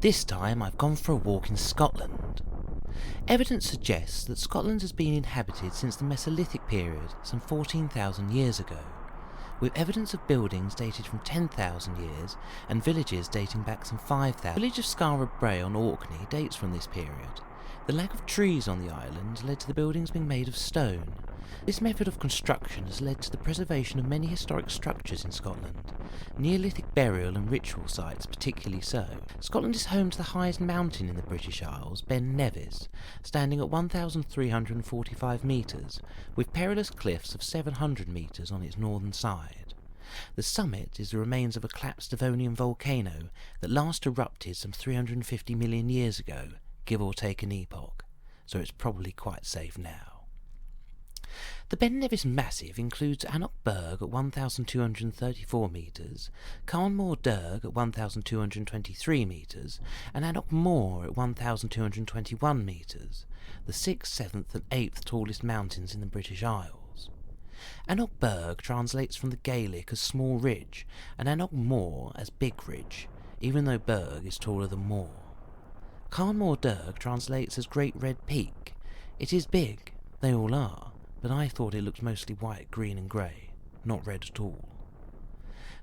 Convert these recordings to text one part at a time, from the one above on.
This time I've gone for a walk in Scotland. Evidence suggests that Scotland has been inhabited since the Mesolithic period, some 14,000 years ago, with evidence of buildings dated from 10,000 years and villages dating back some 5,000. The village of Skara Brae on Orkney dates from this period. The lack of trees on the island led to the buildings being made of stone. This method of construction has led to the preservation of many historic structures in Scotland, Neolithic burial and ritual sites particularly so. Scotland is home to the highest mountain in the British Isles, Ben Nevis, standing at 1,345 metres, with perilous cliffs of 700 metres on its northern side. The summit is the remains of a collapsed Devonian volcano that last erupted some 350 million years ago, give or take an epoch, so it's probably quite safe now. The Ben Nevis Massif includes Annoch Berg at 1,234 metres, Carnmore Derg at 1,223 metres, and Annoch Moor at 1,221 metres, the 6th, 7th and 8th tallest mountains in the British Isles. Annoch Berg translates from the Gaelic as small ridge, and Annoch Moor as big ridge, even though Berg is taller than Moor. Carnmore Derg translates as Great Red Peak. It is big, they all are, but I thought it looked mostly white, green and grey, not red at all.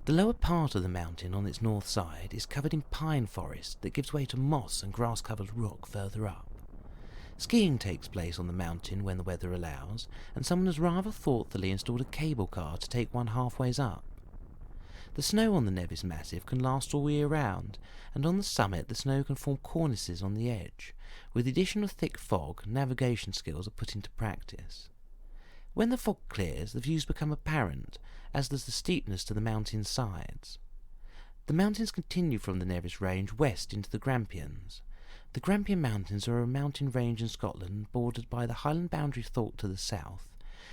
The lower part of the mountain on its north side is covered in pine forest that gives way to moss and grass-covered rock further up. Skiing takes place on the mountain when the weather allows, and someone has rather thoughtfully installed a cable car to take one halfways up. The snow on the Nevis Massif can last all year round, and on the summit the snow can form cornices on the edge. With the addition of thick fog, navigation skills are put into practice. When the fog clears, the views become apparent, as does the steepness to the mountain's sides. The mountains continue from the Nevis Range west into the Grampians. The Grampian Mountains are a mountain range in Scotland bordered by the Highland Boundary Fault to the south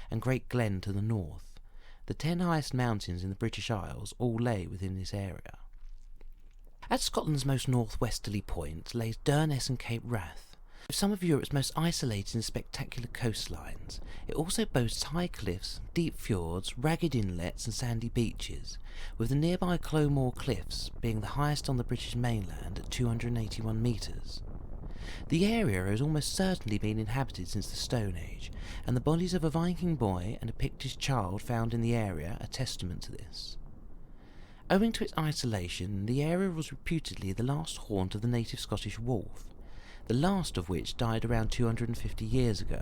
and Great Glen to the north. The 10 highest mountains in the British Isles all lay within this area. At Scotland's most northwesterly point lays Durness and Cape Wrath. With some of Europe's most isolated and spectacular coastlines, it also boasts high cliffs, deep fjords, ragged inlets and sandy beaches, with the nearby Clomore Cliffs being the highest on the British mainland at 281 metres. The area has almost certainly been inhabited since the Stone Age, and the bodies of a Viking boy and a Pictish child found in the area are testament to this. Owing to its isolation, the area was reputedly the last haunt of the native Scottish wolf, the last of which died around 250 years ago.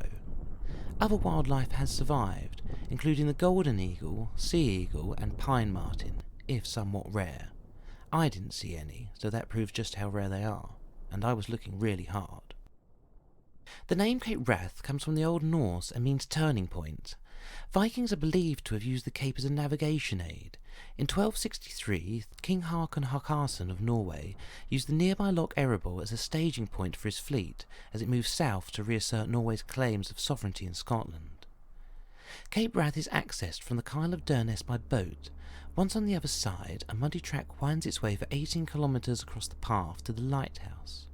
Other wildlife has survived, including the golden eagle, sea eagle and pine marten, if somewhat rare. I didn't see any, so that proves just how rare they are, and I was looking really hard. The name Cape Wrath comes from the Old Norse and means turning point. Vikings are believed to have used the cape as a navigation aid. In 1263, King Håkon Håkonsson of Norway used the nearby Loch Erebor as a staging point for his fleet as it moved south to reassert Norway's claims of sovereignty in Scotland. Cape Wrath is accessed from the Kyle of Durness by boat. Once on the other side, a muddy track winds its way for 18 kilometres across the path to the lighthouse.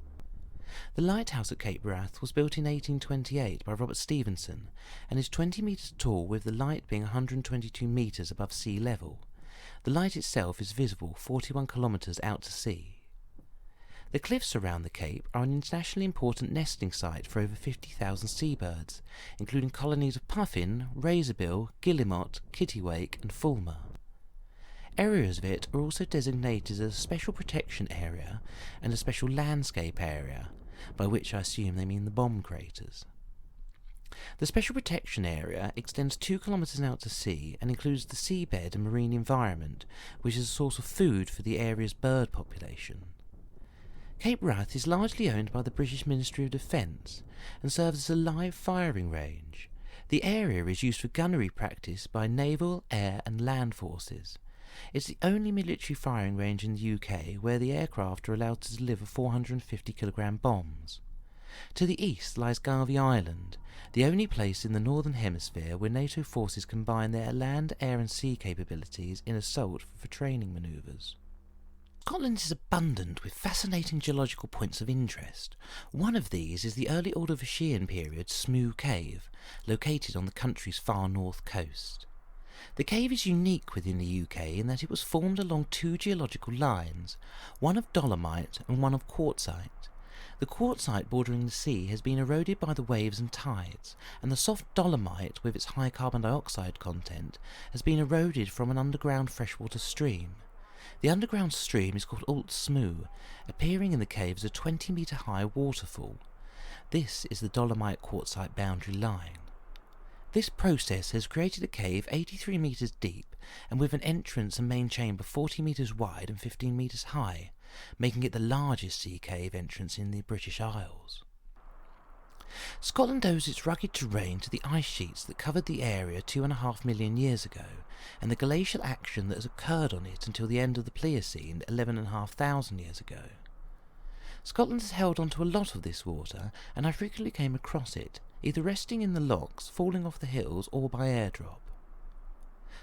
The lighthouse at Cape Wrath was built in 1828 by Robert Stevenson and is 20 metres tall, with the light being 122 metres above sea level. The light itself is visible 41 kilometres out to sea. The cliffs around the cape are an internationally important nesting site for over 50,000 seabirds, including colonies of puffin, razorbill, guillemot, kittiwake and fulmar. Areas of it are also designated as a special protection area and a special landscape area, by which I assume they mean the bomb craters. The special protection area extends 2 kilometres out to sea and includes the seabed and marine environment, which is a source of food for the area's bird population. Cape Wrath is largely owned by the British Ministry of Defence and serves as a live firing range. The area is used for gunnery practice by naval, air and land forces. It's the only military firing range in the UK where the aircraft are allowed to deliver 450-kilogram bombs. To the east lies Garvey Island, the only place in the Northern Hemisphere where NATO forces combine their land, air and sea capabilities in assault for training manoeuvres. Scotland is abundant with fascinating geological points of interest. One of these is the early Ordovician period Smoo Cave, located on the country's far north coast. The cave is unique within the UK in that it was formed along two geological lines, one of dolomite and one of quartzite. The quartzite bordering the sea has been eroded by the waves and tides, and the soft dolomite with its high carbon dioxide content has been eroded from an underground freshwater stream. The underground stream is called Alt Smoo, appearing in the cave as a 20-metre high waterfall. This is the dolomite quartzite boundary line. This process has created a cave 83 metres deep and with an entrance and main chamber 40 metres wide and 15 metres high, making it the largest sea cave entrance in the British Isles. Scotland owes its rugged terrain to the ice sheets that covered the area 2.5 million years ago, and the glacial action that has occurred on it until the end of the Pliocene 11,500 years ago. Scotland has held on to a lot of this water, and I frequently came across it, either resting in the lochs, falling off the hills, or by airdrop.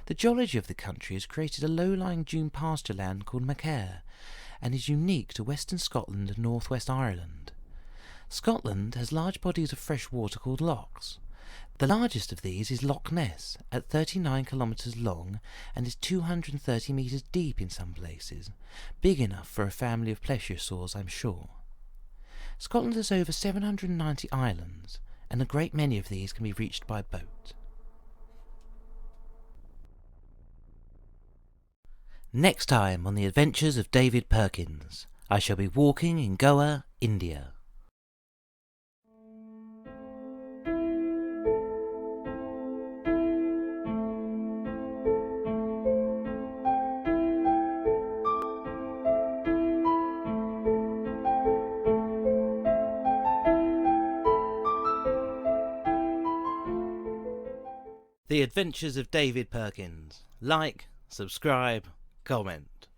The geology of the country has created a low-lying dune pasture land called Macaire, and is unique to western Scotland and northwest Ireland. Scotland has large bodies of fresh water called lochs. The largest of these is Loch Ness, at 39 kilometres long and is 230 metres deep in some places, big enough for a family of plesiosaurs, I'm sure. Scotland has over 790 islands, and a great many of these can be reached by boat. Next time on the adventures of David Perkins, I shall be walking in Goa, India. The Adventures of David Perkins. Like, subscribe, comment.